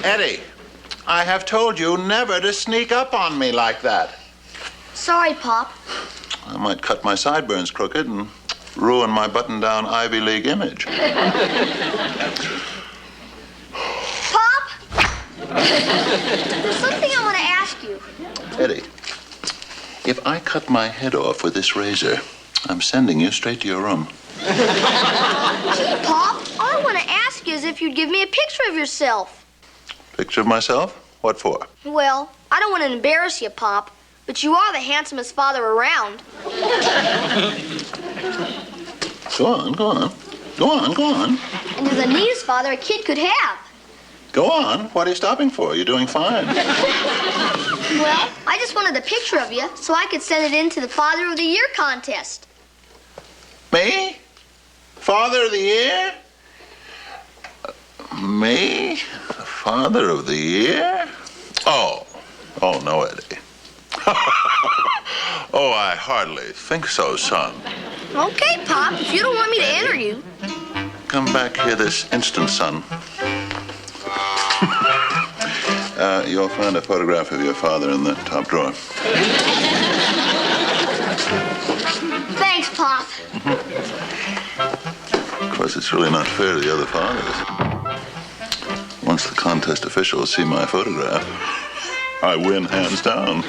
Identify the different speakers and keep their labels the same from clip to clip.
Speaker 1: Eddie, I have told you never to sneak up on me like that.
Speaker 2: Sorry, Pop.
Speaker 1: I might cut my sideburns crooked and ruin my button-down Ivy League image.
Speaker 2: Pop? There's something I want to ask you.
Speaker 1: Eddie, if I cut my head off with this razor, I'm sending you straight to your room.
Speaker 2: Gee, Pop, all I want to ask you is if you'd give me a picture of yourself.
Speaker 1: Picture of myself? What for?
Speaker 2: Well, I don't want to embarrass you, Pop, but you are the handsomest father around.
Speaker 1: Go on, go on. Go on, go on.
Speaker 2: And you're the neatest father a kid could have.
Speaker 1: Go on. What are you stopping for? You're doing fine.
Speaker 2: Well, I just wanted a picture of you so I could send it in to the Father of the Year contest.
Speaker 1: Me? Father of the Year? Me? Father of the Year? Oh no, Eddie. Oh, I hardly think so, son.
Speaker 2: Okay, Pop, if you don't want me to enter you.
Speaker 1: Come back here this instant, son. You'll find a photograph of your father in the top drawer.
Speaker 2: Thanks, Pop.
Speaker 1: Of course, it's really not fair to the other fathers. Once the contest officials see my photograph, I win hands down.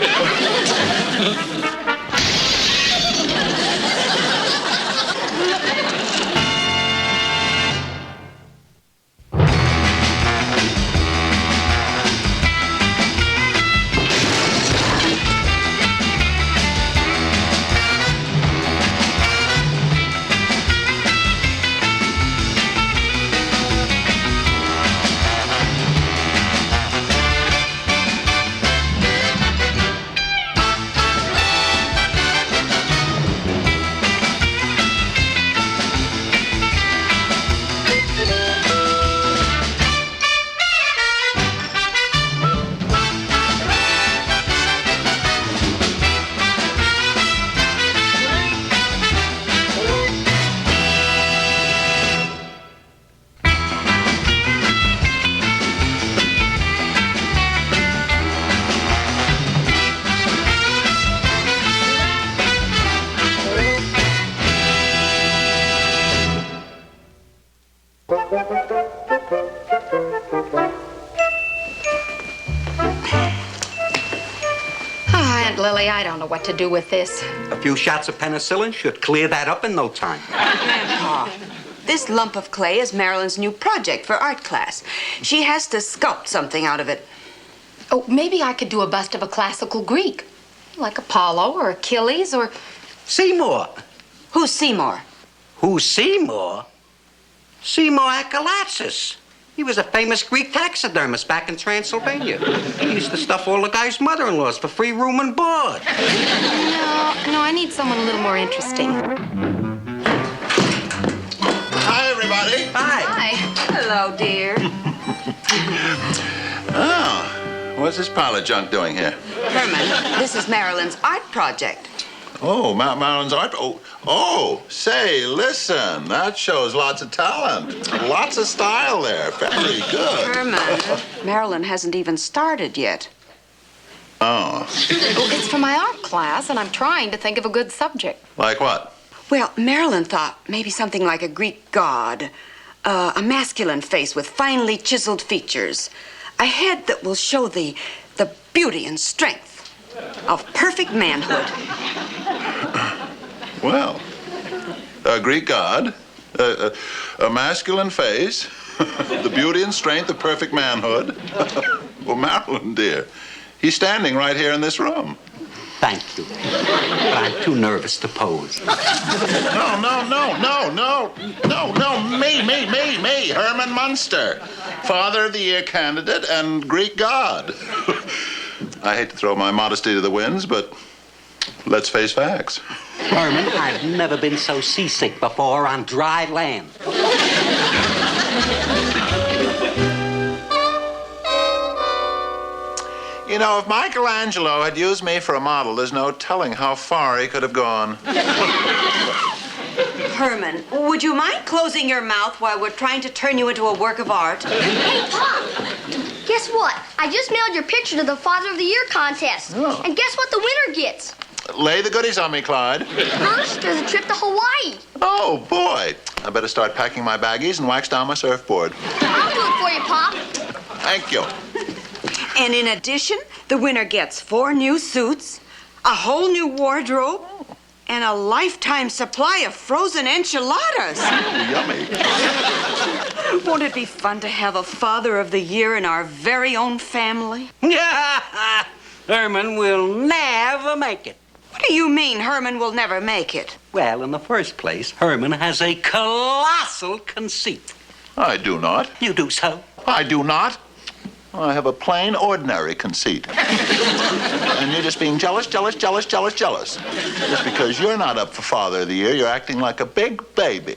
Speaker 3: Lily, I don't know what to do with this.
Speaker 4: A few shots of penicillin should clear that up in no time.
Speaker 5: Grandpa, this lump of clay is Marilyn's new project for art class. She has to sculpt something out of it.
Speaker 3: Oh, maybe I could do a bust of a classical Greek, like Apollo or Achilles or...
Speaker 4: Seymour.
Speaker 5: Who's Seymour?
Speaker 4: Who's Seymour? Seymour Akalatsis. He was a famous Greek taxidermist back in Transylvania. He used to stuff all the guys' mother-in-laws for free room and board.
Speaker 3: No, I need someone a little more interesting.
Speaker 1: Hi, everybody.
Speaker 4: Hi.
Speaker 3: Hi.
Speaker 5: Hello, dear.
Speaker 1: Oh, what's this pile of junk doing here?
Speaker 5: Herman, this is Marilyn's art project.
Speaker 1: Oh, Marilyn's art. Oh, say, listen. That shows lots of talent. Lots of style there. Very good.
Speaker 5: Herman, Marilyn hasn't even started yet.
Speaker 1: Oh.
Speaker 3: It's for my art class, and I'm trying to think of a good subject.
Speaker 1: Like what?
Speaker 5: Well, Marilyn thought maybe something like a Greek god, a masculine face with finely chiseled features, a head that will show the beauty and strength of perfect manhood.
Speaker 1: Well, a Greek god, a masculine face, the beauty and strength of perfect manhood. Well, Marilyn, dear, he's standing right here in this room.
Speaker 4: Thank you. But I'm too nervous to pose.
Speaker 1: No, me, Herman Munster, Father of the Year candidate and Greek god. I hate to throw my modesty to the winds, but let's face facts.
Speaker 4: Herman, I've never been so seasick before on dry land.
Speaker 1: You know, if Michelangelo had used me for a model, there's no telling how far he could have gone.
Speaker 5: Herman, would you mind closing your mouth while we're trying to turn you into a work of art?
Speaker 2: Hey, Pop! Guess what? I just mailed your picture to the Father of the Year contest.
Speaker 1: Oh.
Speaker 2: And guess what the winner gets?
Speaker 1: Lay the goodies on me, Clyde.
Speaker 2: First, there's a trip to Hawaii.
Speaker 1: Oh, boy. I better start packing my baggies and wax down my surfboard.
Speaker 2: I'll do it for you, Pop.
Speaker 1: Thank you.
Speaker 5: And in addition, the winner gets 4 new suits, a whole new wardrobe, and a lifetime supply of frozen enchiladas.
Speaker 1: Yummy.
Speaker 5: Won't it be fun to have a Father of the Year in our very own family?
Speaker 4: Herman will never make it.
Speaker 5: What do you mean Herman will never make it?
Speaker 4: Well, in the first place, Herman has a colossal conceit.
Speaker 1: I do not.
Speaker 4: You do so.
Speaker 1: I do not. I have a plain, ordinary conceit. And you're just being jealous. Just because you're not up for Father of the Year, you're acting like a big baby.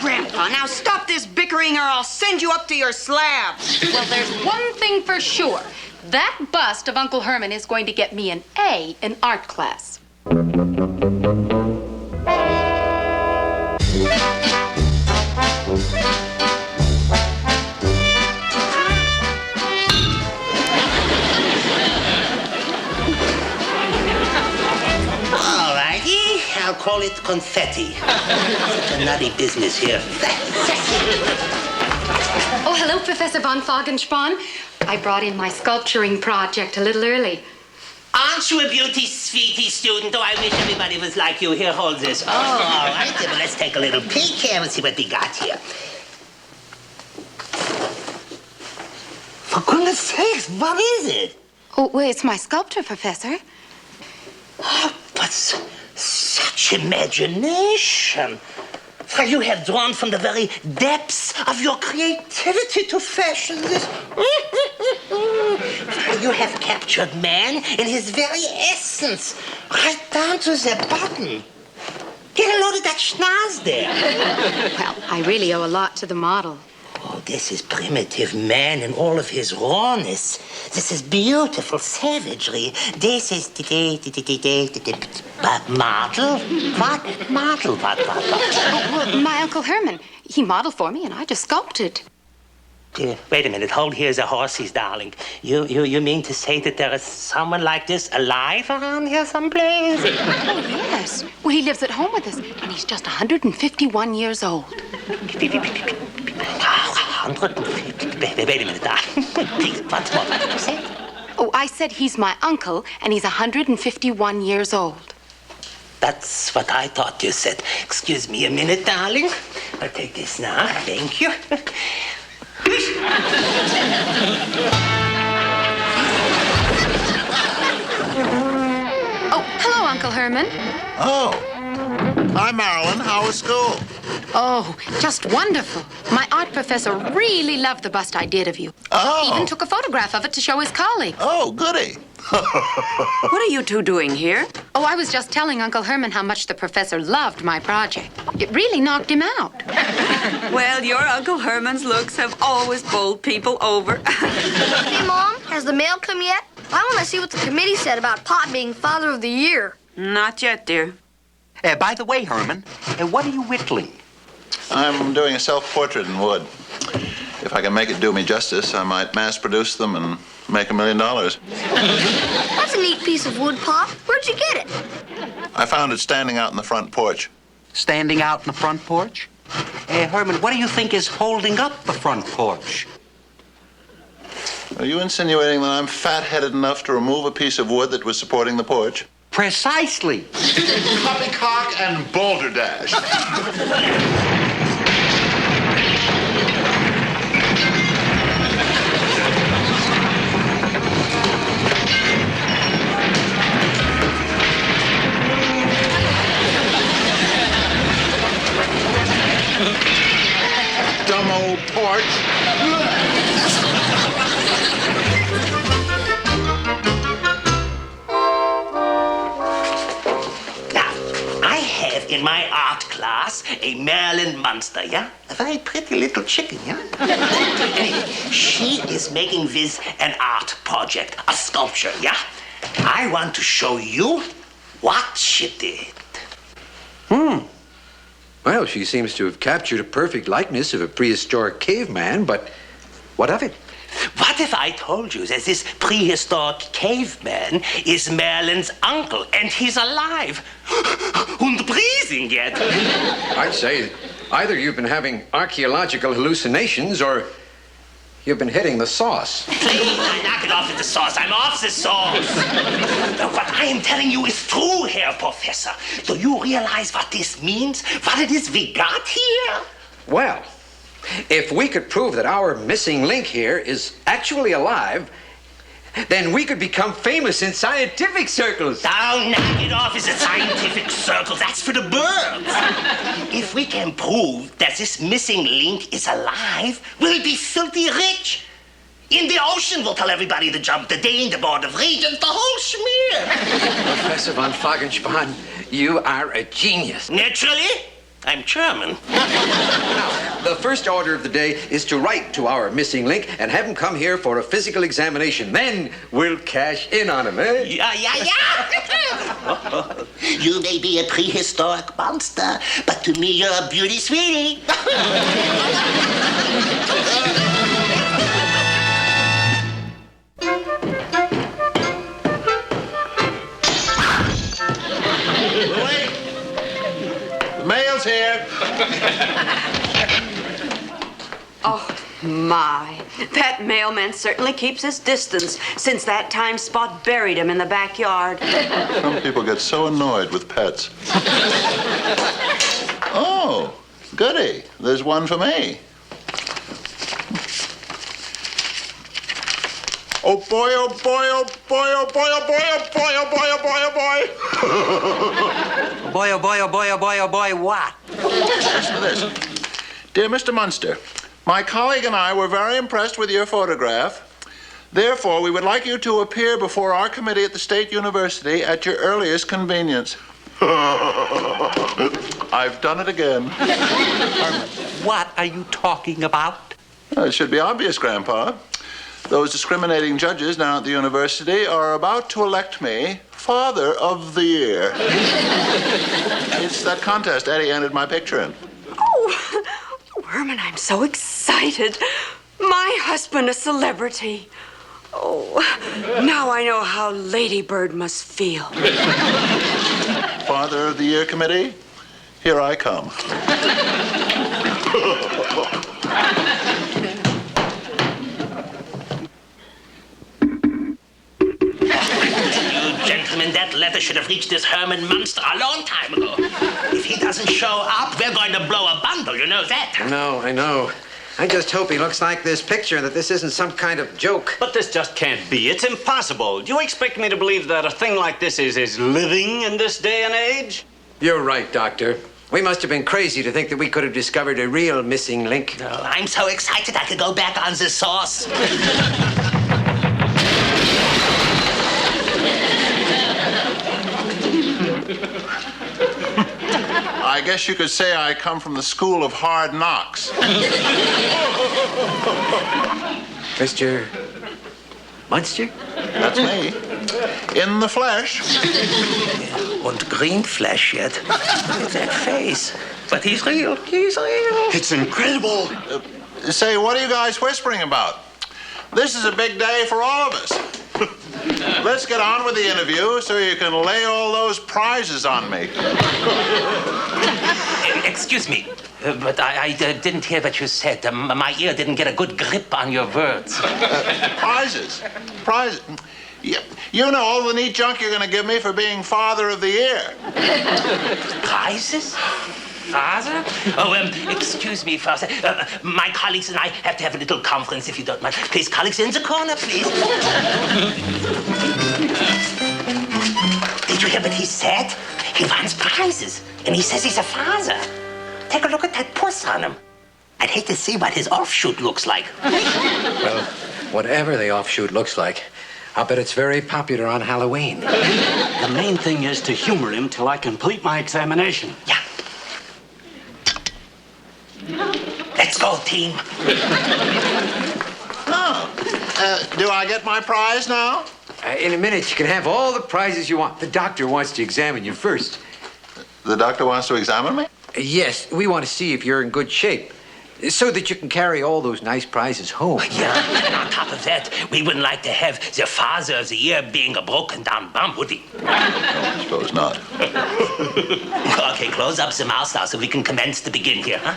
Speaker 5: Grandpa, now stop this bickering or I'll send you up to your slab.
Speaker 3: Well, there's one thing for sure. That bust of Uncle Herman is going to get me an A in art class.
Speaker 6: All righty, I'll call it confetti. Such a nutty business here.
Speaker 3: Oh, hello, Professor von Fogenspann. I brought in my sculpturing project a little early.
Speaker 6: Aren't you a beauty, sweetie student? Oh, I wish everybody was like you. Here, hold this. Oh, all right. Well, let's take a little peek here and see what we got here. For goodness sakes, what is it?
Speaker 3: Oh, well, it's my sculpture, Professor.
Speaker 6: Oh, but such imagination. For you have drawn from the very depths of your creativity to fashion this. You have captured man in his very essence, right down to the bottom. Get a load of that schnoz there.
Speaker 3: Well, I really owe a lot to the model.
Speaker 6: Oh, this is primitive man in all of his rawness. This is beautiful savagery. This is model? What? Model? What?
Speaker 3: Oh, well, my Uncle Herman, he modeled for me and I just sculpted.
Speaker 6: Wait a minute. Hold here's a horses, darling. You mean to say that there is someone like this alive around here someplace?
Speaker 3: Oh, yes. Well, he lives at home with us and he's just 151 years old.
Speaker 6: 150. Wait a minute, darling. Please, once more. What did you say?
Speaker 3: Oh, I said he's my uncle and he's 151 years old.
Speaker 6: That's what I thought you said. Excuse me a minute, darling. I'll take this now. Thank you.
Speaker 3: Oh, hello, Uncle Herman.
Speaker 1: Oh. Hi, Marilyn. How was school?
Speaker 3: Oh, just wonderful. My art professor really loved the bust I did of you.
Speaker 1: Oh.
Speaker 3: He even took a photograph of it to show his colleagues.
Speaker 1: Oh, goody.
Speaker 5: What are you two doing here?
Speaker 3: Oh, I was just telling Uncle Herman how much the professor loved my project. It really knocked him out.
Speaker 5: Well, your Uncle Herman's looks have always bowled people over.
Speaker 2: Hey, Mom, has the mail come yet? I want to see what the committee said about Pop being Father of the Year.
Speaker 5: Not yet, dear.
Speaker 4: By the way, Herman, what are you whittling?
Speaker 1: I'm doing a self-portrait in wood. If I can make it do me justice, I might mass-produce them and make $1 million.
Speaker 2: That's a neat piece of wood, Pop. Where'd you get it?
Speaker 1: I found it standing out in the front porch.
Speaker 4: Standing out in the front porch? Herman, what do you think is holding up the front porch?
Speaker 1: Are you insinuating that I'm fat-headed enough to remove a piece of wood that was supporting the porch?
Speaker 4: Precisely.
Speaker 1: Poppycock and balderdash.
Speaker 6: Now, I have in my art class a Marilyn Monster, yeah? A very pretty little chicken, yeah? Anyway, she is making this an art project, a sculpture, yeah? I want to show you what she did.
Speaker 7: Well, she seems to have captured a perfect likeness of a prehistoric caveman, but what of it?
Speaker 6: What if I told you that this prehistoric caveman is Marilyn's uncle and he's alive and breathing yet?
Speaker 7: I'd say that either you've been having archaeological hallucinations or you've been hitting the sauce.
Speaker 6: Please, knock it off with the sauce. I'm off the sauce. What I am telling you is true, Herr Professor. Do you realize what this means? What it is we got here?
Speaker 7: Well, if we could prove that our missing link here is actually alive, then we could become famous in scientific circles.
Speaker 6: Don't knock it off as a scientific circle. That's for the birds. If we can prove that this missing link is alive, we'll be filthy rich. In the ocean, we'll tell everybody to jump the Dane, the Board of Regents, the whole schmear.
Speaker 7: Professor von Fagenspan, you are a genius.
Speaker 6: Naturally, I'm German.
Speaker 7: The first order of the day is to write to our missing link and have him come here for a physical examination. Then we'll cash in on him, eh?
Speaker 6: Yeah. You may be a prehistoric monster, but to me you're a beauty sweetie.
Speaker 1: The mail's here.
Speaker 5: Oh, my. That mailman certainly keeps his distance since that time Spot buried him in the backyard.
Speaker 1: Some people get so annoyed with pets. Oh, goody. There's one for me. Oh boy, oh boy, oh boy, oh boy, oh boy, oh boy, oh boy, oh boy, oh boy.
Speaker 4: Boy, oh boy, oh boy, oh boy, oh boy, what?
Speaker 1: Listen to this. Dear Mr. Munster, my colleague and I were very impressed with your photograph. Therefore, we would like you to appear before our committee at the State University at your earliest convenience. I've done it again.
Speaker 4: What are you talking about?
Speaker 1: It should be obvious, Grandpa. Those discriminating judges down at the university are about to elect me Father of the Year. It's that contest Eddie entered my picture in.
Speaker 5: Oh, Herman, I'm so excited. My husband, a celebrity. Oh, now I know how Lady Bird must feel.
Speaker 1: Father of the Year committee, here I come.
Speaker 6: Gentlemen, that letter should have reached this Herman Munster a long time ago. If he doesn't show up, we're going to blow a bundle, you know that?
Speaker 7: No, I know. I just hope he looks like this picture and that this isn't some kind of joke.
Speaker 8: But this just can't be. It's impossible. Do you expect me to believe that a thing like this is living in this day and age?
Speaker 7: You're right, Doctor. We must have been crazy to think that we could have discovered a real missing link.
Speaker 6: Oh, I'm so excited I could go back on the sauce.
Speaker 1: I guess you could say I come from the school of hard knocks.
Speaker 7: Mr. Munster?
Speaker 1: That's me. In the flesh.
Speaker 6: And green flesh yet. Look at that face. But he's real. He's real.
Speaker 8: It's incredible.
Speaker 1: Say, what are you guys whispering about? This is a big day for all of us. Let's get on with the interview so you can lay all those prizes on me.
Speaker 6: Excuse me, but I didn't hear what you said. My ear didn't get a good grip on your words.
Speaker 1: Prizes. Prizes. You know all the neat junk you're going to give me for being Father of the Year.
Speaker 6: Prizes? Father? Oh, excuse me, Father. My colleagues and I have to have a little conference, if you don't mind. Please, colleagues, in the corner, please. Did you hear what he said? He wants prizes, and he says he's a father. Take a look at that puss on him. I'd hate to see what his offshoot looks like.
Speaker 7: Well, whatever the offshoot looks like, I'll bet it's very popular on Halloween.
Speaker 8: The main thing is to humor him till I complete my examination.
Speaker 6: Yeah. Let's go, team.
Speaker 1: Do I get my prize now?
Speaker 7: In a minute, you can have all the prizes you want. The doctor wants to examine you first.
Speaker 1: The doctor wants to examine me?
Speaker 7: Yes, we want to see if you're in good shape, so that you can carry all those nice prizes home.
Speaker 6: Yeah, and on top of that, we wouldn't like to have the Father of the Year being a broken down bum, would we?
Speaker 1: I suppose not.
Speaker 6: Okay, close up the mouth now so we can commence to begin here, huh?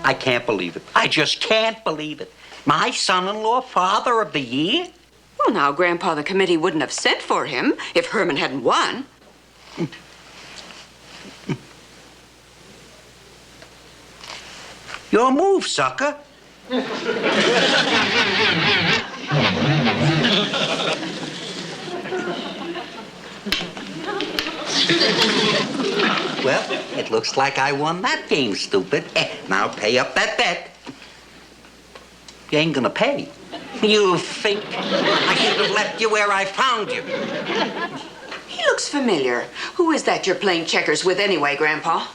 Speaker 6: I can't believe it. I just can't believe it. My son-in-law, Father of the Year?
Speaker 5: Well, now, Grandpa, the committee wouldn't have sent for him if Herman hadn't won.
Speaker 6: Your move, sucker. Well, it looks like I won that game, stupid. Now pay up that bet. You ain't gonna pay. You think I should have left you where I found you?
Speaker 5: He looks familiar. Who is that you're playing checkers with anyway, Grandpa?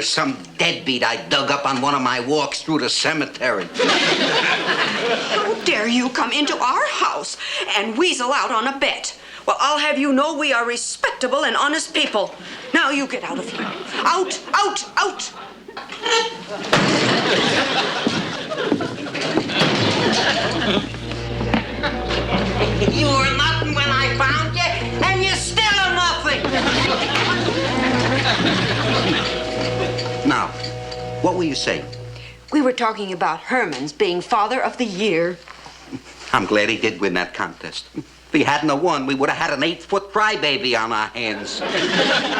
Speaker 6: Some deadbeat I dug up on one of my walks through the cemetery.
Speaker 5: How dare you come into our house and weasel out on a bet? Well, I'll have you know we are respectable and honest people. Now you get out of here. Out, out, out!
Speaker 6: You were nothing when I found you, and you're still a nothing. Now, what were you saying?
Speaker 5: We were talking about Herman's being Father of the Year.
Speaker 6: I'm glad he did win that contest. If he hadn't have won, we would have had an 8-foot crybaby on our hands.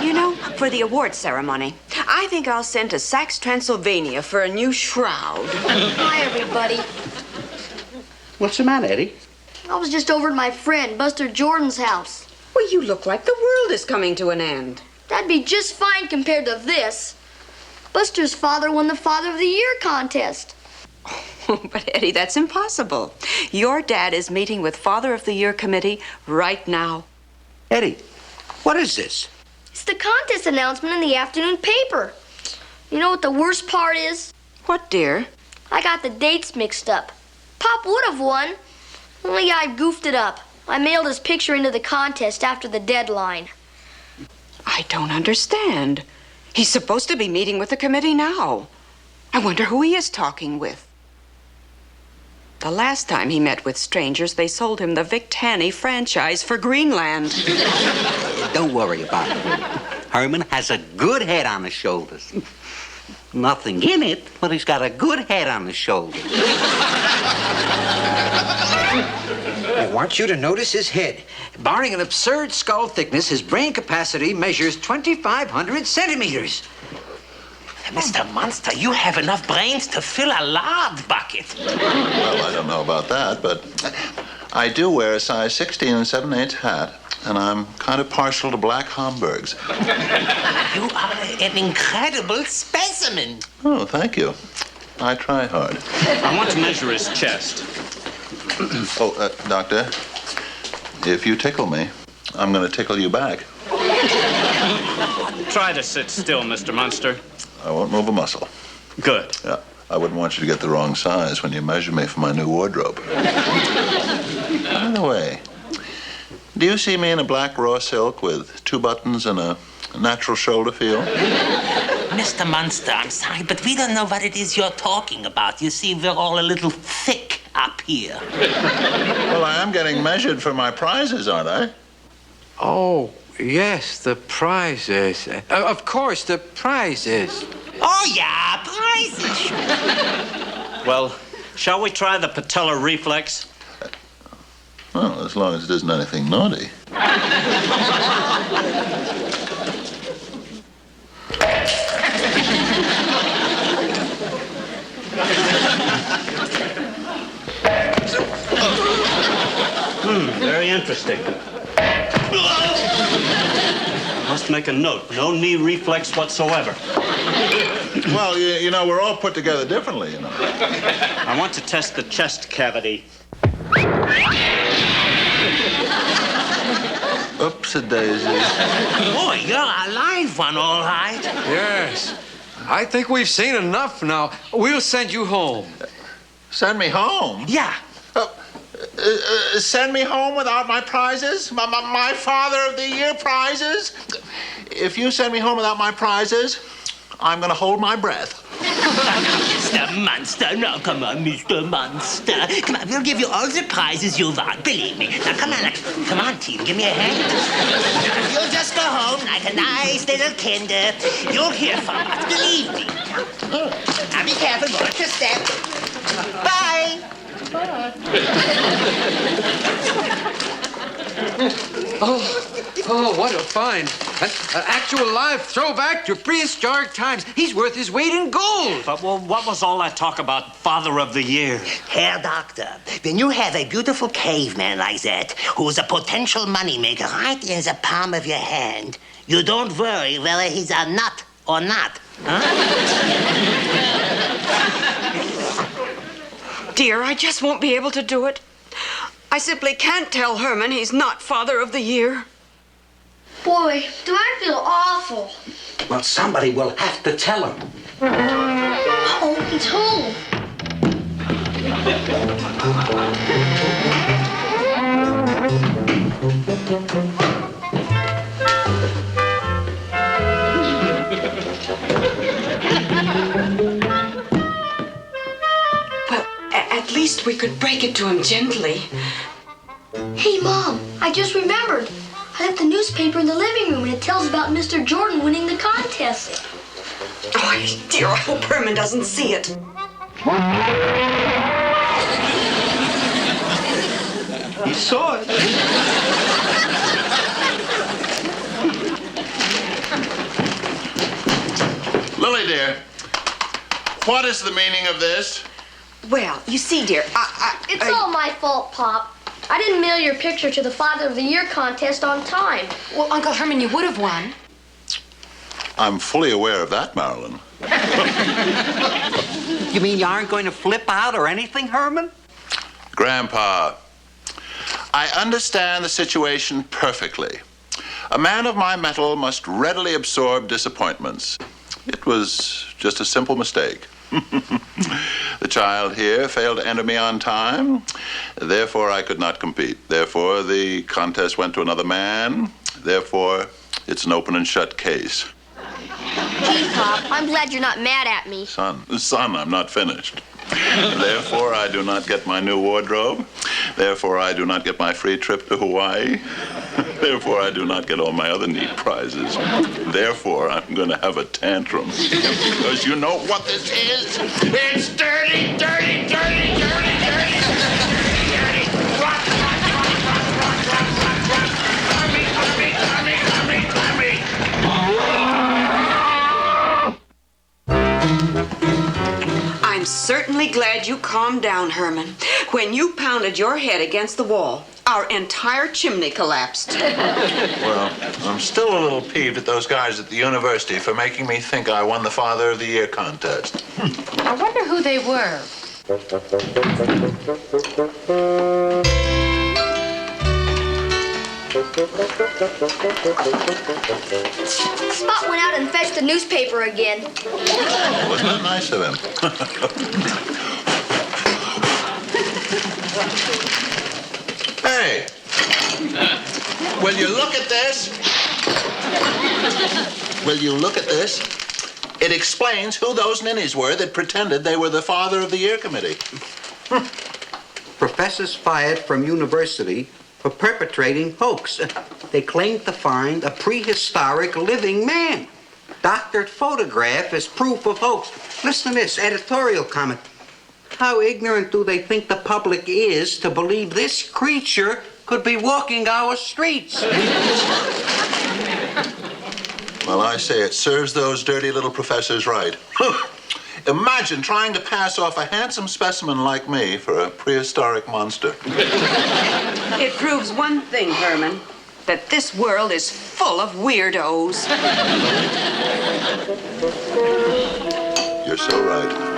Speaker 5: You know, for the award ceremony, I think I'll send to Sachs, Transylvania for a new shroud.
Speaker 2: Hi, everybody.
Speaker 6: What's the matter, Eddie?
Speaker 2: I was just over at my friend, Buster Jordan's house.
Speaker 5: Well, you look like the world is coming to an end.
Speaker 2: That'd be just fine compared to this. Buster's father won the Father of the Year contest.
Speaker 5: But, Eddie, that's impossible. Your dad is meeting with Father of the Year committee right now.
Speaker 6: Eddie, what is this?
Speaker 2: It's the contest announcement in the afternoon paper. You know what the worst part is?
Speaker 5: What, dear?
Speaker 2: I got the dates mixed up. Pop would have won, only I goofed it up. I mailed his picture into the contest after the deadline.
Speaker 5: I don't understand. He's supposed to be meeting with the committee now. I wonder who he is talking with. The last time he met with strangers, they sold him the Vic Tanny franchise for Greenland.
Speaker 6: Don't worry about it. Herman has a good head on his shoulders. Nothing in it, but he's got a good head on his shoulders.
Speaker 7: I want you to notice his head. Barring an absurd skull thickness, his brain capacity measures 2,500 centimeters.
Speaker 6: Mr. Monster, you have enough brains to fill a lard bucket.
Speaker 1: Well, I don't know about that, but I do wear a size 16 and 7/8 hat, and I'm kind of partial to black Homburgs.
Speaker 6: You are an incredible specimen.
Speaker 1: Oh, thank you. I try hard.
Speaker 8: I want to measure his chest.
Speaker 1: Doctor, if you tickle me, I'm going to tickle you back.
Speaker 8: Try to sit still, Mr. Munster.
Speaker 1: I won't move a muscle.
Speaker 8: Good.
Speaker 1: Yeah, I wouldn't want you to get the wrong size when you measure me for my new wardrobe. By the way, do you see me in a black raw silk with 2 buttons and a natural shoulder feel?
Speaker 6: Mr. Munster, I'm sorry, but we don't know what it is you're talking about. You see, we're all a little thick up here.
Speaker 1: Well, I am getting measured for my prizes, aren't I?
Speaker 7: Oh, yes, the prizes. Of course, the prizes.
Speaker 6: Oh, yeah, prizes.
Speaker 8: Well, shall we try the patella reflex?
Speaker 1: Well, as long as it isn't anything naughty.
Speaker 8: Very interesting. Must make a note. No knee reflex whatsoever.
Speaker 1: Well, you know, we're all put together differently, you know.
Speaker 8: I want to test the chest cavity.
Speaker 1: Oops-a-daisy.
Speaker 6: Boy, you're a live one, all right.
Speaker 7: Yes. I think we've seen enough now. We'll send you home.
Speaker 1: Send me home?
Speaker 6: Yeah.
Speaker 1: Send me home without my prizes? My Father of the Year prizes? If you send me home without my prizes, I'm going to hold my breath.
Speaker 6: Mr. Monster, now come on, Mr. Monster. Come on, we'll give you all the prizes you want, believe me. Now, come on, team, give me a hand. Now, you'll just go home like a nice little kinder. You'll hear from us, believe me. Now, be careful, watch your step. Bye.
Speaker 7: Oh, what a find. An actual live throwback to prehistoric times. He's worth his weight in gold.
Speaker 8: But well, what was all that talk about Father of the Year?
Speaker 6: Herr Doctor, when you have a beautiful caveman like that, who's a potential moneymaker right in the palm of your hand, you don't worry whether he's a nut or not. Huh?
Speaker 5: Dear, I just won't be able to do it. I simply can't tell Herman he's not Father of the Year.
Speaker 2: Boy, do I feel awful.
Speaker 4: Well, somebody will have to tell him.
Speaker 2: Oh, he's home.
Speaker 5: Well, at least we could break it to him gently.
Speaker 2: Hey, Mom, I just remembered. I left the newspaper in the living room, and it tells about Mr. Jordan winning the contest.
Speaker 5: Oh, dear, I hope Herman doesn't see it.
Speaker 4: He saw it.
Speaker 1: Lily, dear, what is the meaning of this?
Speaker 5: Well, you see, dear,
Speaker 2: It's all my fault, Pop. I didn't mail your picture to the Father of the Year contest on time.
Speaker 3: Well, Uncle Herman, you would have won.
Speaker 1: I'm fully aware of that, Marilyn.
Speaker 4: You mean you aren't going to flip out or anything, Herman?
Speaker 1: Grandpa, I understand the situation perfectly. A man of my mettle must readily absorb disappointments. It was just a simple mistake. The child here failed to enter me on time. Therefore, I could not compete. Therefore, the contest went to another man. Therefore, it's an open and shut case.
Speaker 2: Gee, Pop, I'm glad you're not mad at me.
Speaker 1: Son, I'm not finished. Therefore, I do not get my new wardrobe. Therefore, I do not get my free trip to Hawaii. Therefore, I do not get all my other neat prizes. Therefore, I'm going to have a tantrum. Because you know what this is? It's dirty, dirty, dirty, dirty, dirty, dirty, dirty. Rock, rock, rock, rock, rock, rock, rock, rock. Clammy.
Speaker 5: I'm certainly glad you calmed down, Herman. When you pounded your head against the wall, our entire chimney collapsed.
Speaker 1: Well, I'm still a little peeved at those guys at the university for making me think I won the Father of the Year contest.
Speaker 3: I wonder who they were.
Speaker 2: Spot went out and fetched the newspaper again.
Speaker 1: Wasn't that nice of him? Hey, will you look at this? Will you look at this? It explains who those ninnies were that pretended they were the Father of the Year committee.
Speaker 4: Professors fired from university for perpetrating hoax. They claimed to find a prehistoric living man. Doctored photograph as proof of hoax. Listen to this editorial comment. How ignorant do they think the public is to believe this creature could be walking our streets?
Speaker 1: Well, I say it serves those dirty little professors right. Imagine trying to pass off a handsome specimen like me for a prehistoric monster.
Speaker 5: It proves one thing, Herman. that this world is full of weirdos.
Speaker 1: You're so right.